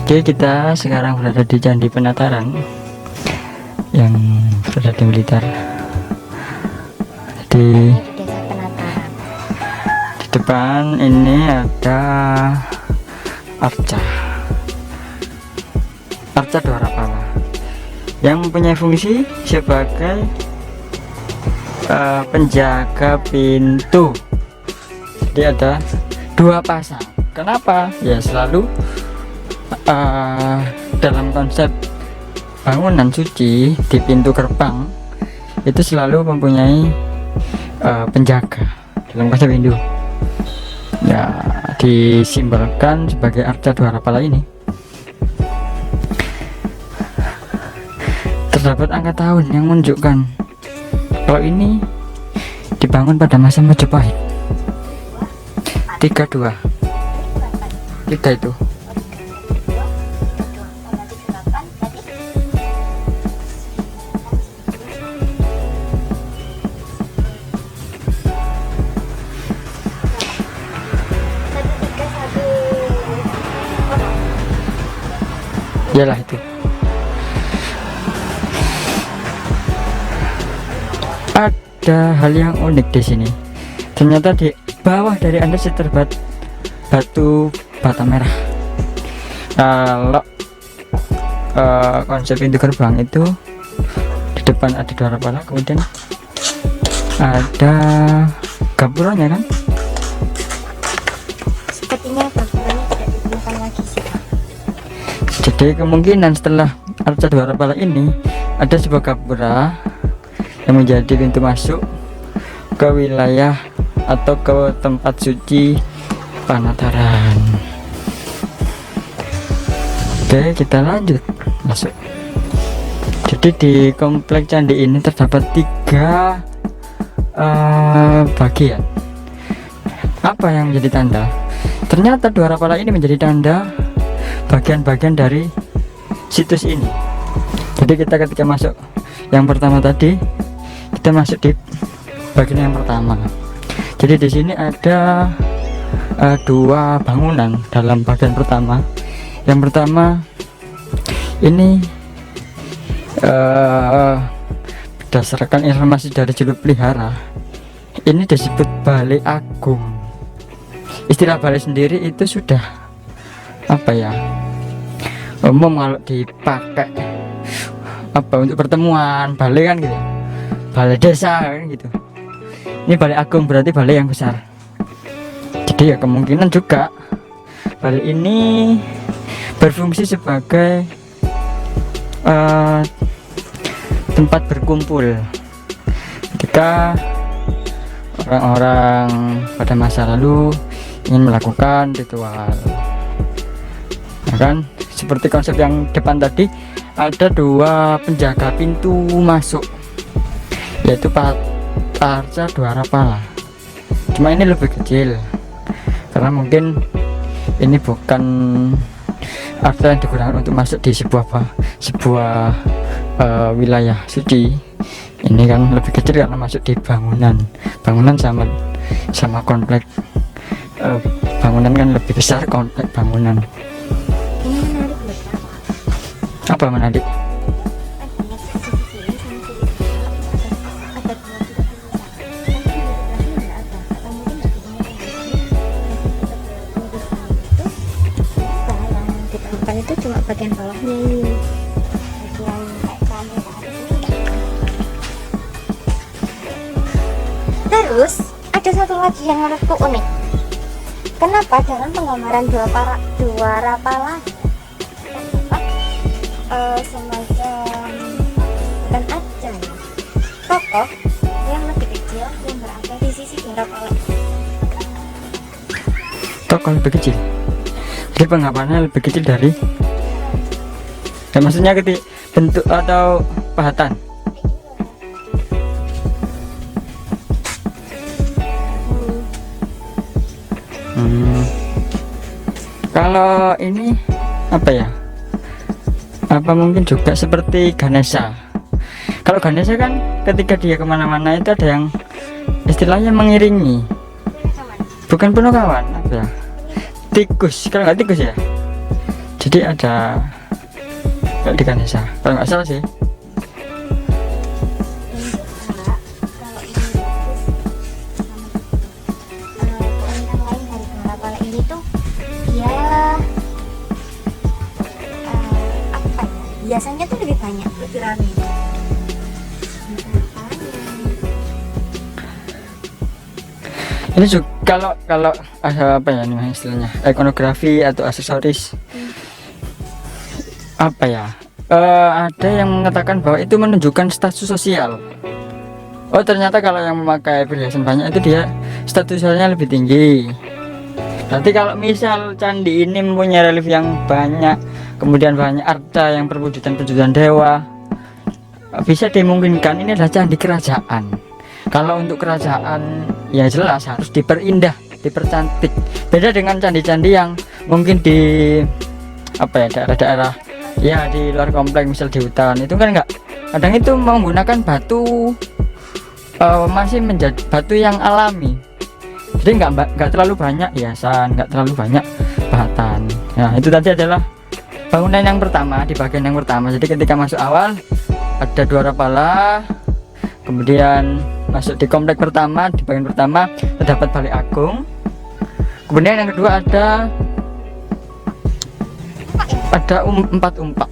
Oke, kita sekarang berada di Candi Penataran yang berada di Blitar. Di depan ini ada arca Dwarapala yang mempunyai fungsi sebagai penjaga pintu. Jadi ada dua pasang. Kenapa? Ya selalu dalam konsep bangunan suci di pintu gerbang itu selalu mempunyai penjaga dalam konsep Hindu. Ya, disimbolkan sebagai arca Dwarapala ini. Terdapat angka tahun yang menunjukkan kalau ini dibangun pada masa Majapahit. 32 itu. Iyalah itu. Ada hal yang unik di sini. Ternyata di bawah dari Anda terdapat batu bata merah. Kalau konsep pintu gerbang itu di depan ada Dwarapala, kemudian ada gapuranya kan? Sepertinya gapuranya tidak digunakan lagi sih. Jadi kemungkinan setelah arca Dwarapala ini ada sebuah gapura yang menjadi pintu masuk ke wilayah atau ke tempat suci Penataran. Oke, kita lanjut masuk. Jadi di komplek candi ini terdapat 3 bagian. Apa yang menjadi tanda? Ternyata Dwarapala ini menjadi tanda bagian-bagian dari situs ini. Jadi kita ketika masuk yang pertama tadi, kita masuk di bagian yang pertama. Jadi di sini ada 2 bangunan dalam bagian pertama. Yang pertama ini berdasarkan informasi dari juru pelihara, ini disebut Balai Agung. Istilah balai sendiri itu sudah apa ya, umum kalau dipakai untuk pertemuan balai kan gitu, balai desa kan gitu. Ini Balai Agung berarti balai yang besar. Jadi ya kemungkinan juga balai ini berfungsi sebagai tempat berkumpul ketika orang-orang pada masa lalu ingin melakukan ritual. Nah, kan seperti konsep yang depan tadi, ada 2 penjaga pintu masuk, yaitu arca Dwarapala. Cuma ini lebih kecil karena mungkin ini bukan arca yang digunakan untuk masuk di sebuah wilayah suci. Ini kan lebih kecil karena masuk di bangunan sama komplek bangunan kan lebih besar komplek bangunan. Ini menarik loh. Apa menarik? Itu cuma bagian bawahnya ini, bagian kayak keramik ke atas ini. Terus ada satu lagi yang menurutku unik. Kenapa dalam penggambaran Dwarapala terdapat semacam dan aja tokoh yang lebih kecil yang berada di sisi Dwarapala. Tokoh lebih kecil. Jadi penggambarannya lebih kecil dari, ya maksudnya bentuk atau pahatan. Kalau ini apa ya? Apa mungkin juga seperti Ganesha? Kalau Ganesha kan ketika dia kemana-mana itu ada yang istilahnya mengiringi, bukan Punokawan, apa ya, tikus, kalau nggak tikus ya, Jadi ada kayak di Ganesha kalau nggak salah sih. Biasanya tuh lebih banyak, lebih ramai. Ini juga kalau ada apa ya nih istilahnya, ikonografi atau aksesoris apa ya, ada yang mengatakan bahwa itu menunjukkan status sosial. Oh ternyata kalau yang memakai perhiasan banyak itu dia status sosialnya lebih tinggi. Nanti kalau misal candi ini mempunyai relief yang banyak, kemudian banyak arca yang perwujudan dewa, bisa dimungkinkan ini adalah candi kerajaan. Kalau untuk kerajaan ya jelas harus diperindah, dipercantik. Beda dengan candi-candi yang mungkin di apa ya, daerah-daerah ya di luar komplek, misal di hutan itu kan enggak, kadang itu menggunakan batu masih menjadi batu yang alami. Jadi nggak terlalu banyak hiasan, nggak terlalu banyak batan. Nah itu tadi adalah bangunan yang pertama, di bagian yang pertama. Jadi ketika masuk awal ada dua rapala, kemudian masuk di komplek pertama, di bagian pertama terdapat Balai Agung. Kemudian yang kedua ada 4 umpak.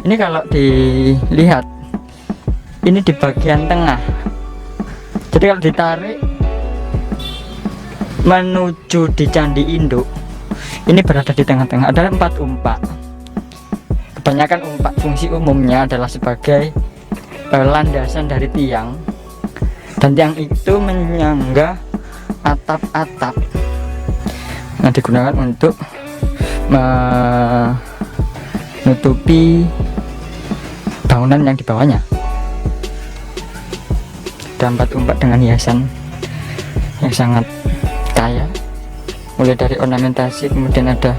Ini kalau dilihat ini di bagian tengah. Jadi kalau ditarik menuju di Candi Induk, ini berada di tengah-tengah. Ada 4 umpak. Kebanyakan umpak fungsi umumnya adalah sebagai landasan dari tiang, dan tiang itu menyangga atap-atap yang digunakan untuk menutupi bangunan yang di bawahnya. Ada 4 umpak dengan hiasan yang sangat kaya, mulai dari ornamentasi, kemudian ada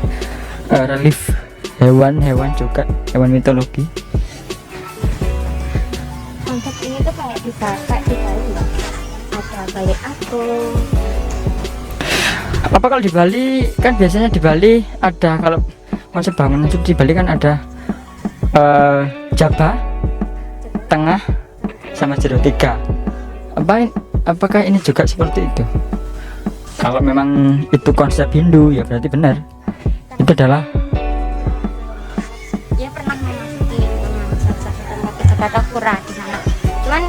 relief hewan-hewan juga, hewan mitologi. Konsep ini tuh kayak di Bali loh. Ada Balai Agung. Apa kalau di Bali kan biasanya di Bali ada, kalau konsep bangunan itu di Bali kan ada jaba, tengah, sama jero 3. Apakah ini juga seperti itu? Kalau memang itu konsep Hindu ya berarti benar. Itu adalah Dia pernah memasuki salah satu tempat Jagatapura di sana. Cuman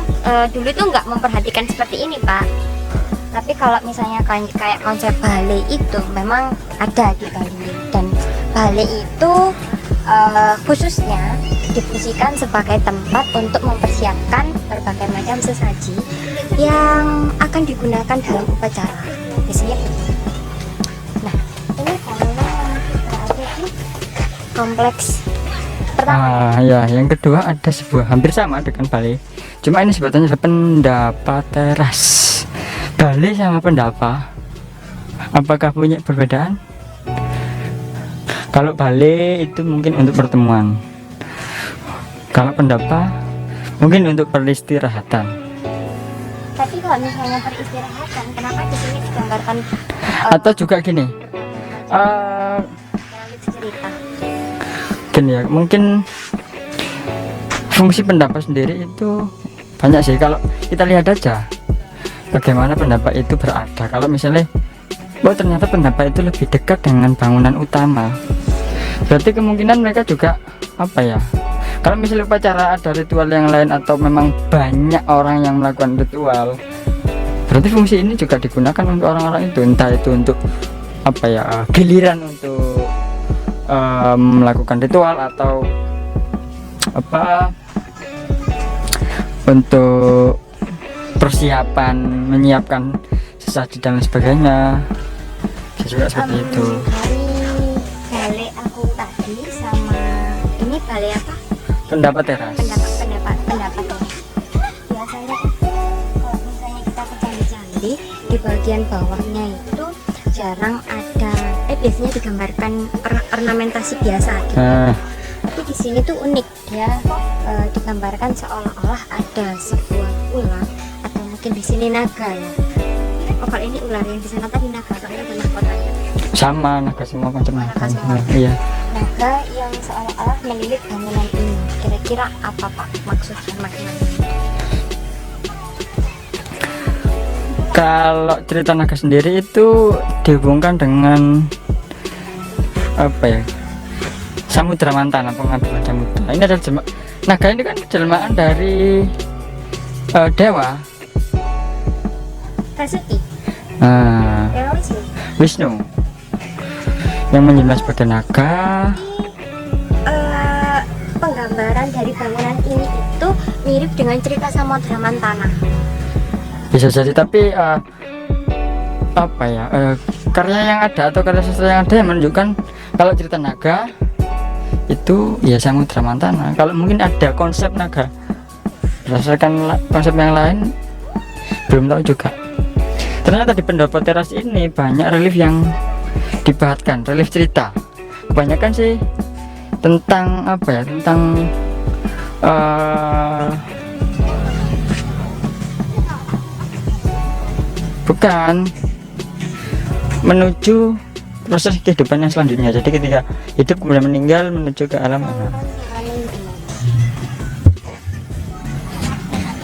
dulu itu nggak memperhatikan seperti ini Pak. Tapi kalau misalnya kayak konsep balai itu memang ada di Bali, dan balai itu khususnya difungsikan sebagai tempat untuk mempersiapkan berbagai macam sesaji yang akan digunakan dalam upacara. Biasanya begitu. Nah, ini bangunan berada di kompleks pertama. ya, yang kedua ada sebuah hampir sama dengan balai, cuma ini sebutannya adalah pendapa teras. Balai sama pendapa, apakah punya perbedaan? Kalau balai itu mungkin untuk pertemuan, kalau pendapa mungkin untuk peristirahatan. Tapi kalau misalnya peristirahatan, kenapa di sini digambarkan Atau juga gini, cerita? gini ya, mungkin fungsi pendapa sendiri itu banyak sih. Kalau kita lihat aja bagaimana pendapa itu berada. Kalau misalnya ternyata pendapa itu lebih dekat dengan bangunan utama, berarti kemungkinan mereka juga apa ya, kalau misalnya upacara ada ritual yang lain atau memang banyak orang yang melakukan ritual, berarti fungsi ini juga digunakan untuk orang-orang itu, entah itu untuk apa ya, giliran untuk melakukan ritual atau apa, untuk persiapan menyiapkan sesaji dan lain sebagainya. Bisa juga seperti itu. Dari balai aku tadi sama ini balai apa? Pendapat teras. Pendapat. Biasanya kalau misalnya kita ke candi-candi, di bagian bawahnya itu jarang ada, biasanya digambarkan ornamentasi biasa gitu. Tapi di sini tuh unik, dia digambarkan seolah-olah ada sebuah ular, atau mungkin di sini naga ya. Oh kalau ini ular, yang di sana tadi naga, soalnya ada mahkotanya. Sama naga semua, macam naga. Naga semua. Iya. naga yang seolah-olah melilit bangunan ini. Kira-kira apa Pak maksud dan maknanya? Kalau cerita naga sendiri itu dihubungkan dengan apa ya, Samudra Mantana, pengambilan samudra. Ini adalah naga ini kan jelmaan dari dewa Basuki, nah, Dewa Wisnu. Wisnu yang menjelma sebagai naga. Penggambaran dari bangunan ini itu mirip dengan cerita Samudra Mantana. Bisa jadi, tapi apa ya, karya yang ada atau karya sastra yang ada yang menunjukkan kalau cerita naga itu ya Samudra Mantana. Kalau mungkin ada konsep naga berdasarkan konsep yang lain, belum tahu juga. Ternyata di pendopo teras ini banyak relief yang dibahatkan, relief cerita. Kebanyakan sih tentang apa ya, tentang bukan menuju proses kehidupan yang selanjutnya. Jadi ketika hidup kemudian meninggal menuju ke alam mana.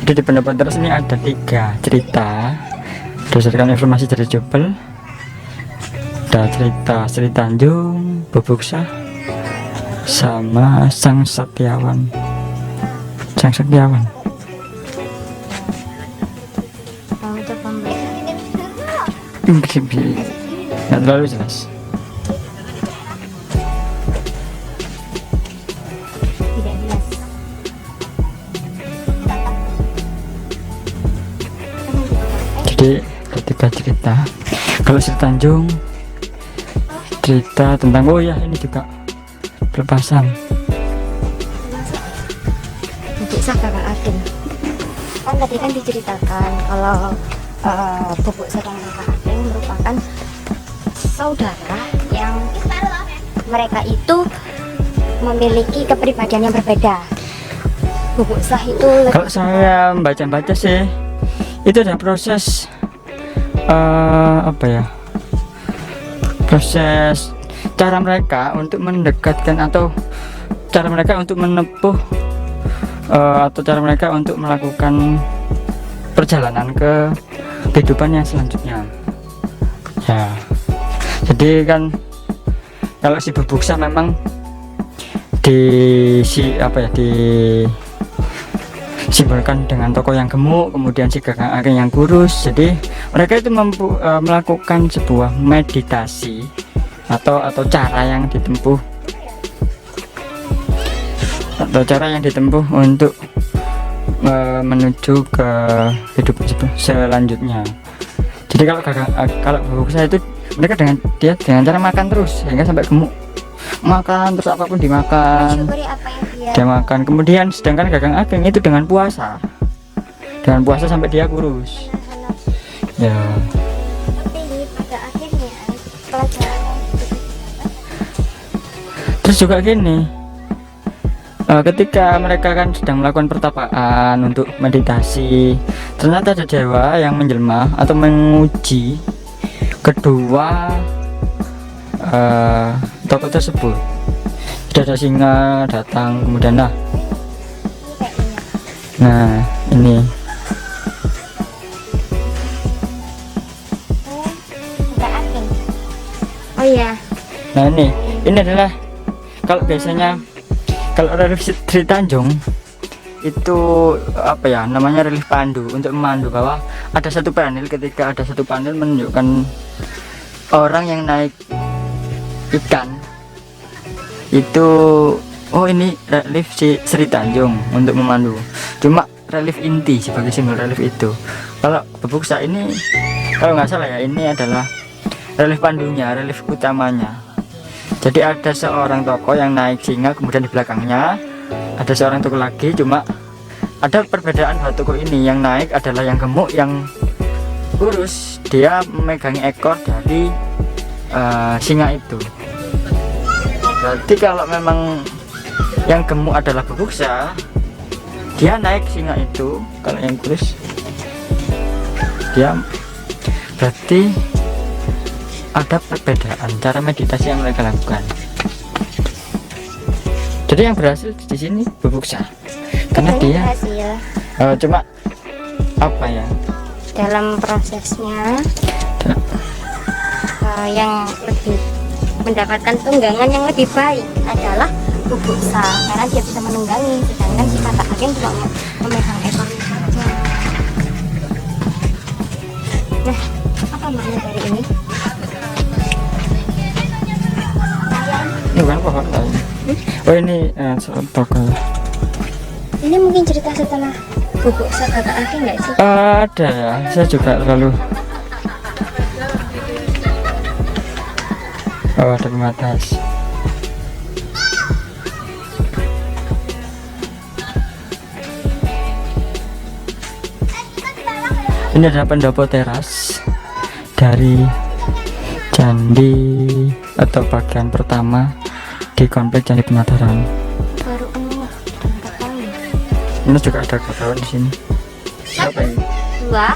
Jadi di pendapat teras ini ada 3 cerita berdasarkan informasi dari Jubel. Ada cerita Sri Tanjung, Bubuksa, sama Sang Setiawan. Sang Setiawan. Nggak terlalu jelas. Tidak jelas. Jadi ketika cerita, kalau Sri Tanjung cerita tentang, oh ya ini juga pelepasan. Untuk Kakak Agen kan tadi kan diceritakan kalau Bubuk Sari Kakak Agen merupakan saudara yang mereka itu memiliki kepribadian yang berbeda. Bubuk Sah itu Kalau saya baca sih itu ada proses apa ya, proses cara mereka untuk mendekatkan atau cara mereka untuk menempuh atau cara mereka untuk melakukan perjalanan ke kehidupan yang selanjutnya ya. Jadi kan kalau si Bubuksa memang simbolkan dengan tokoh yang gemuk, kemudian si Kakang Agen yang kurus. Jadi mereka itu melakukan sebuah meditasi atau cara yang ditempuh untuk menuju ke hidup selanjutnya. Jadi kalau Bubuksa itu mereka dengan cara makan terus sehingga sampai gemuk, makan terus apapun dimakan, mensyukuri apa yang dia makan. Kemudian sedangkan Kakang Agen itu dengan puasa sampai dia kurus ya. Tapi pada akhirnya pelajaran Terus juga gini, ketika mereka kan sedang melakukan pertapaan untuk meditasi, ternyata ada dewa yang menjelma atau menguji kedua tokoh tersebut. Sudah ada singa datang, kemudian nah ini Kakak Agen. Oh iya. nah ini adalah, kalau biasanya kalau relief Sri Tanjung itu apa ya namanya, relief pandu, untuk memandu bahwa ada satu panel, ketika ada satu panel menunjukkan orang yang naik ikan itu, oh ini relief Sri Tanjung untuk memandu, cuma relief inti sebagai simbol relief itu. Kalau Bubuksa ini kalau nggak salah ya, ini adalah relief pandunya, relief utamanya. Jadi ada seorang tokoh yang naik singa, kemudian di belakangnya ada seorang tokoh lagi, cuma ada perbedaan dua tokoh ini. Yang naik adalah yang gemuk, yang kurus dia memegangi ekor dari singa itu. Berarti kalau memang yang gemuk adalah Bubuksa, dia naik singa itu. Kalau yang kurus dia, berarti ada perbedaan cara meditasi yang mereka lakukan. Jadi yang berhasil di sini Bubuksa karena Katanya dia berhasil cuma apa ya, dalam prosesnya yang lebih mendapatkan tunggangan yang lebih baik adalah Bubuksa karena dia bisa menunggangi, sedangkan si kakak agen cuma memegang ekornya saja. Nah, apa makna dari ini? ini bukan pohon tahu. Oh ini toko. Ini mungkin cerita setelah Bubuksa kakak agen nggak sih? Ada ya, saya juga terlalu. Oh ada pembatas. Ini adalah pendopo teras dari candi atau bagian pertama di komplek Candi Penyadaran. Baru enggak tahu. Ini juga ada kakao di sini. Apa ini? Dua.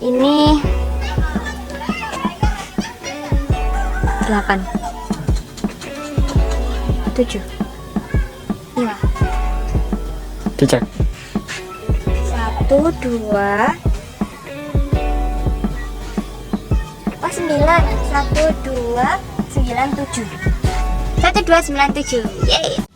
Ini 8 7 5 Dicek. 1 2 oh 9 1 2 9 7 1 2 9 7. Yeay.